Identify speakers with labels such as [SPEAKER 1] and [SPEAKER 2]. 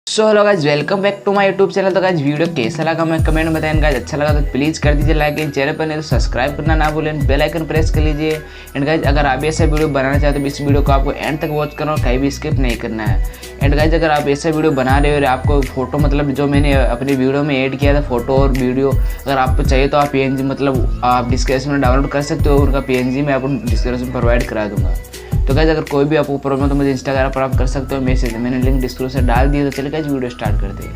[SPEAKER 1] So hello guys, welcome back to my YouTube channel. तो guys video कैसा लगा मैं कमेंट में बताएं। गाइस अच्छा लगा तो प्लीज़ कर दीजिए लाइक, एंड चैनल पर नहीं तो सब्सक्राइब करना ना भूलें, बेल आइकन प्रेस कर लीजिए। एंड गाइस अगर आप ऐसा वीडियो बनाना चाहते हो तो इस वीडियो को आपको एंड तक वॉच करना और कहीं भी स्किप नहीं करना है। एंड गाइस अगर आप ऐसा वीडियो बना रहे हो और आपको फोटो मतलब जो मैंने अपनी वीडियो में ऐड किया था फोटो और वीडियो अगर आपको चाहिए तो आप PNG मतलब आप डिस्क्रिप्शन में डाउनलोड कर सकते हो। उनका PNG मैं आपको डिस्क्रिप्शन प्रोवाइड करा दूँगा। तो गाइस अगर कोई भी आपको प्रॉब्लम तो मुझे इंस्टाग्राम पर आप कर सकते हो मैसेज, मैंने लिंक डिस्क्रिप्शन डाल दिया। तो चलिए गाइस वीडियो स्टार्ट करते हैं।